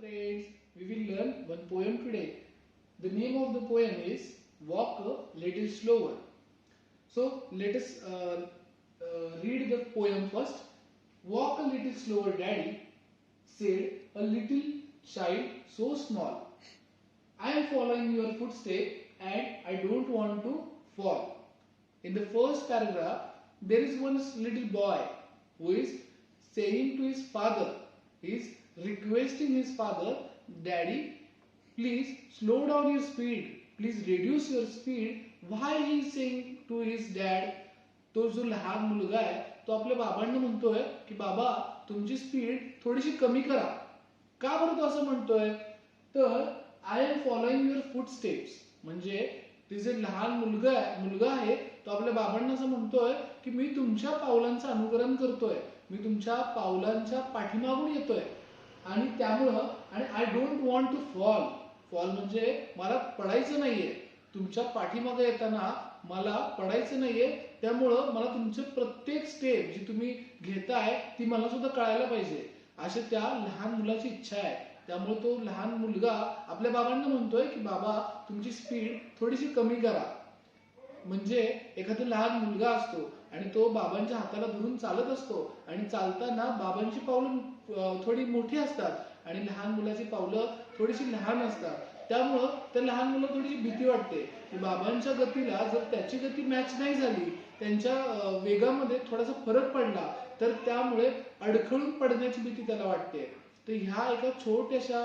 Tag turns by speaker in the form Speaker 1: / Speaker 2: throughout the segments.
Speaker 1: friends, we will learn one poem today. The name of the poem is Walk a Little Slower. So let us read the poem first. Walk a little slower, Daddy, said a little child so small. I am following your footsteps and I don't want to fall. In the first paragraph, there is one little boy who is saying to his father, he is requesting his father, Daddy, please slow down your speed. Please reduce your speed. Why he is saying to his dad? तो जो लहान मुलगा आहे तो आपल्या बाबांना म्हणतोय की बाबा तुमची स्पीड थोडीशी कमी करा. का बरं तो असं म्हणतोय? तर I am following your footsteps, म्हणजे ते जे लहान मुलगा आहे तो आपल्या बाबांना असं म्हणतोय की मी तुमच्या पावलांचं अनुकरण करतोय, मी तुमच्या पावलांच्या पाठीमागून येतोय आणि त्यामुळं आणि I don't want to fall. Fall म्हणजे मला पडायचं नाहीये, तुमच्या पाठीमागे येताना मला पडायचं नाहीये, त्यामुळं मला तुमचं प्रत्येक स्टेप जी तुम्ही घेताय ती मला सुद्धा कळायला पाहिजे, अशी त्या लहान मुलाची इच्छा आहे. त्यामुळे तो लहान मुलगा आपल्या बाबांना म्हणतोय की बाबा तुमची स्पीड थोडीशी कमी करा. म्हणजे एखादा लहान मुलगा असतो आणि तो बाबांच्या हाताला धरून चालत असतो आणि चालताना बाबांची पावलं थोडी मोठी असतात आणि लहान मुलाची पावलं थोडीशी लहान असतात. त्यामुळं त्या लहान मुलाला थोडीशी भीती वाटते की बाबांच्या गतीला जर त्याची गती मॅच नाही झाली, त्यांच्या वेगामध्ये थोडासा फरक पडला तर त्यामुळे अडखळून पडण्याची भीती त्याला वाटते. तर ह्या एका छोट्याशा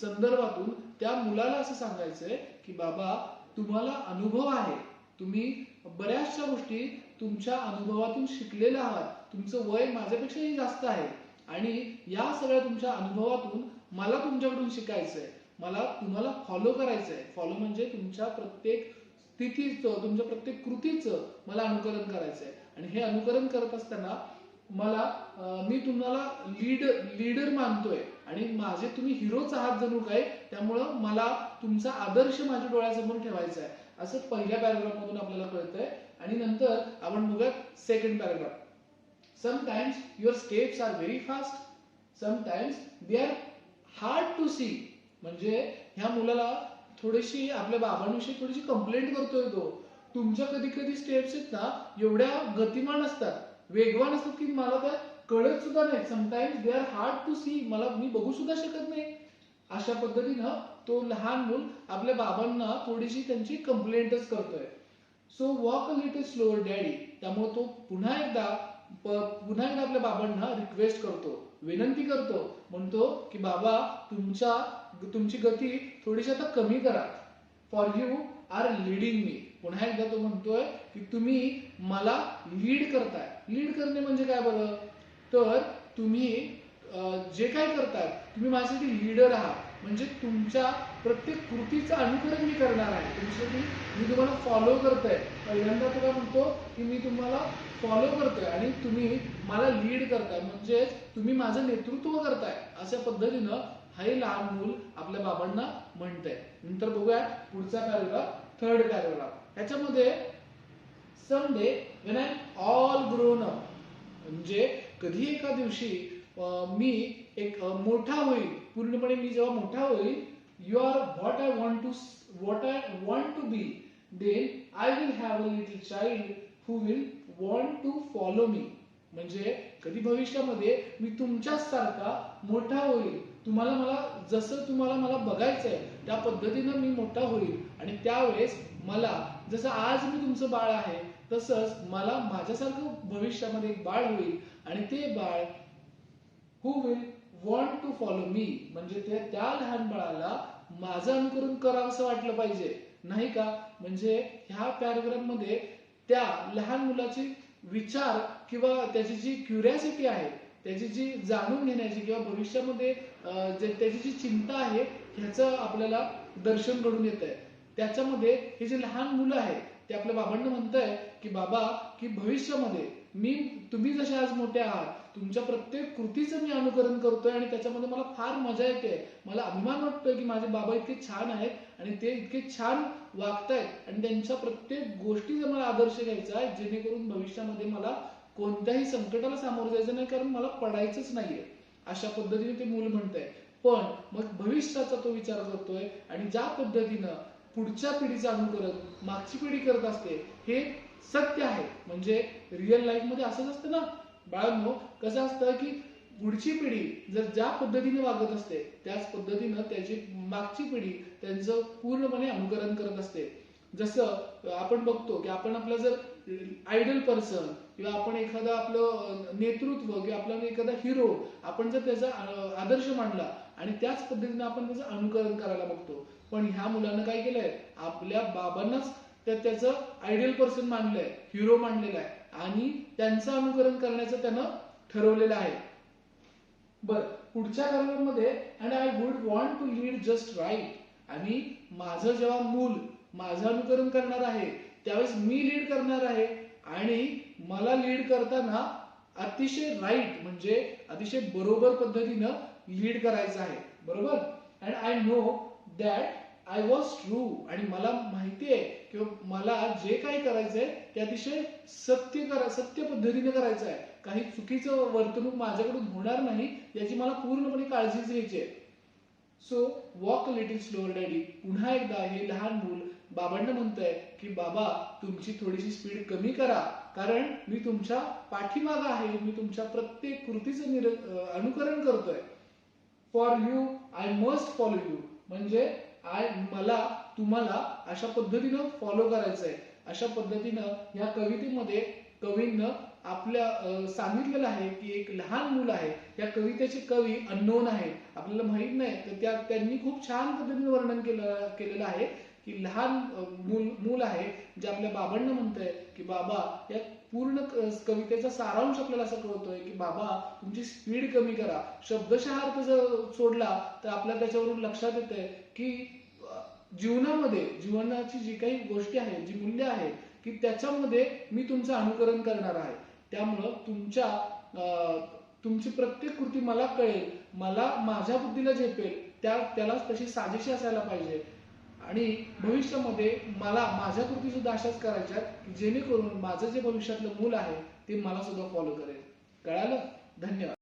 Speaker 1: संदर्भातून त्या मुलाला असं सांगायचंय की बाबा तुम्हाला अनुभव आहे, तुम्ही बऱ्याचशा गोष्टी तुमच्या अनुभवातून शिकलेला आहात, तुमचं वय माझ्यापेक्षाही जास्त आहे आणि या सगळ्या तुमच्या अनुभवातून मला तुमच्याकडून शिकायचंय, मला तुम्हाला फॉलो करायचंय. फॉलो म्हणजे तुमच्या प्रत्येक स्थितीचं, तुमच्या प्रत्येक कृतीचं मला अनुकरण करायचंय आणि हे अनुकरण करत असताना मी तुम्हाला लीडर मानतोय आणि माझे तुम्ही हिरोच आहात जणू काय, त्यामुळं मला तुमचा आदर्श माझ्या डोळ्यासमोर ठेवायचा आहे, असं पहिल्या पॅराग्राफ मधून आपल्याला कळतंय. आणि नंतर आपण बघूया second paragraph. Sometimes your steps are very fast, sometimes they are hard to see. म्हणजे ह्या मुलाला थोडीशी आपल्या बाबांविषयी थोडीशी कंप्लेंट करतोय तो. तुमच्या कधी कधी स्टेप्स आहेत ना एवढ्या गतिमान असतात, वेगवान असतात की मला त्या कळत सुद्धा नाही. Sometimes they are hard to see, मी बघू सुद्धा शकत नाही. अशा पद्धतीनं तो लहान मूल आपल्या बाबांना थोडीशी त्यांची कंप्लेंटच करतोय. So walk a little slower daddy. त्यामुळे तो पुन्हा एकदा आपल्या बाबांना रिक्वेस्ट करतो, विनंती करतो, म्हणतो की बाबा तुमची गती थोडीशी आता कमी करा. फॉर यू आर लीडिंग मी. पुन्हा एकदा तो म्हणतोय की तुम्ही मला लीड करताय. लीड करणे म्हणजे काय बरं? तर तुम्ही जे काय करताय तुम्ही माझ्यासाठी लीडर आहात, म्हणजे तुमच्या प्रत्येक कृतीचं अनुकरण मी करणार आहे, तुमच्यासाठी मी तुम्हाला फॉलो करतोय. पहिल्यांदा तुला म्हणतो की मी तुम्हाला फॉलो करतोय आणि तुम्ही मला लीड करताय, म्हणजे तुम्ही माझं नेतृत्व करताय. अशा पद्धतीनं हे लहान मूल आपल्या बाबांना म्हणतंय. नंतर बघूया पुढचा पॅराग्राफ, थर्ड पॅराग्राफ. ह्याच्यामध्ये someday when I am all grown up, म्हणजे कधी एका दिवशी मी एक मोठा होईल, पूर्णपणे मी जेव्हा मोठा होईल, you are what I want to be, then I will have a little child who will want to follow me. म्हणजे कधी भविष्यामध्ये मी तुमच्याच सारखा मोठा होईल, जसं तुम्हाला मला बघायचंय त्या पद्धतीनं मी मोठा होईल आणि त्यावेळेस मला जसं आज मी तुमचं बाळ आहे तसंच मला माझ्यासारखं भविष्यामध्ये एक बाळ होईल आणि ते बाळ who will want to follow me, म्हणजे त्या लहान बाळाला माझं अनुकरण करावंसं वाटलं पाहिजे, नाही का? म्हणजे ह्या पॅराग्राफ मध्ये त्या लहान मुलाचे विचार किंवा त्याची जी क्युरियोसिटी आहे, त्याची जी जाणून घेण्याची किंवा भविष्यामध्ये त्याची जी चिंता आहे ह्याचं आपल्याला दर्शन घडून येत आहे. त्याच्यामध्ये हे जे लहान मुलं आहे ते आपल्या बाबांना म्हणतंय की बाबा की भविष्यामध्ये तुम्ही जसे आज मोठे आहात, तुमच्या प्रत्येक कृतीचं मी अनुकरण करतोय आणि त्याच्यामध्ये मला फार मजा येते, मला अभिमान वाटतोय की माझे बाबा इतके छान आहेत आणि ते इतके छान वागतायत आणि त्यांच्या प्रत्येक गोष्टीचा मला आदर्श घ्यायचा आहे, जेणेकरून भविष्यामध्ये मला कोणत्याही संकटाला सामोरं जायचं नाही, कारण मला पडायचंच नाहीये. अशा पद्धतीने ते मूल म्हणतंय. पण मग भविष्याचा तो विचार करतोय आणि ज्या पद्धतीनं पुढच्या पिढीचं अनुकरण मागची पिढी करत असते हे सत्य आहे. म्हणजे रिअल लाईफ मध्ये असंच असतं ना बाळांनो. कसं असतं की पुढची पिढी जर ज्या पद्धतीने वागत असते त्याच पद्धतीनं त्याची मागची पिढी त्यांचं पूर्णपणे अनुकरण करत असते. जसं आपण बघतो की आपण आपला जर आयडल पर्सन किंवा आपण एखादा आपलं नेतृत्व किंवा आपला एखादा हिरो आपण जर त्याचा आदर्श मांडला आणि त्याच पद्धतीने आपण त्याचं अनुकरण करायला बघतो. पण ह्या मुलांना काय केलंय, आपल्या बाबांनाच त्याचं आयडियल पर्सन मानलंय, हिरो मानलेला आहे आणि त्यांचं अनुकरण करण्याचं त्यानं ठरवलेलं आहे. बर, पुढच्या कलममध्ये and I would want to lead just right. आणि माझं जेव्हा मूल माझं अनुकरण करणार आहे त्यावेळेस मी लीड करणार आहे आणि मला लीड करताना अतिशय राईट म्हणजे अतिशय बरोबर पद्धतीनं लीड करायचं आहे. बरोबर. And I know that I was true. आणि मला माहिती आहे किंवा मला जे काही करायचंय ते अतिशय सत्य पद्धतीने करायचं आहे. काही चुकीचं वर्तणूक माझ्याकडून होणार नाही याची मला पूर्णपणे काळजी घ्यायची आहे. So walk little slower daddy. पुन्हा एकदा हे लहान मूल बाबांना म्हणतंय की बाबा तुमची थोडीशी स्पीड कमी करा कारण मी तुमच्या पाठीमागं आहे, मी तुमच्या प्रत्येक कृतीचं अनुकरण करतोय. For you I must follow you. म्हणजे मला तुम्हाला अशा पद्धतीनं फॉलो करायचंय. अशा पद्धतीनं ह्या कवितेमध्ये कवीनं आपल्या सांगितलेलं आहे की एक लहान मूल आहे. या कवितेचे कवी अननोन आहे, आपल्याला माहित नाही, तर त्यांनी खूप छान पद्धतीने वर्णन केलेलं आहे की लहान मूल आहे जे आपल्या बाबांना म्हणतंय की बाबा, या पूर्ण कवितेचा सारांश आपल्याला असं कळतोय की बाबा तुमची स्पीड कमी करा. शब्दशः अर्थ जर सोडला तर आपल्याला त्याच्यावरून लक्षात येतंय की जीवनाची जी काही गोष्टी आहेत, जी मूल्य आहेत की त्याच्यामध्ये मी तुमचं अनुकरण करणार आहे. त्यामुळं तुमची प्रत्येक कृती मला कळेल, मला माझ्या बुद्धीला झेपेल, त्याला तशी साजेशी असायला पाहिजे. आणि भविष्यामध्ये मला माझ्या कृती सुद्धा अशाच करायच्या की जेणेकरून माझं जे भविष्यातलं मूल आहे ते मला सुद्धा फॉलो करेल. कळालं? धन्यवाद.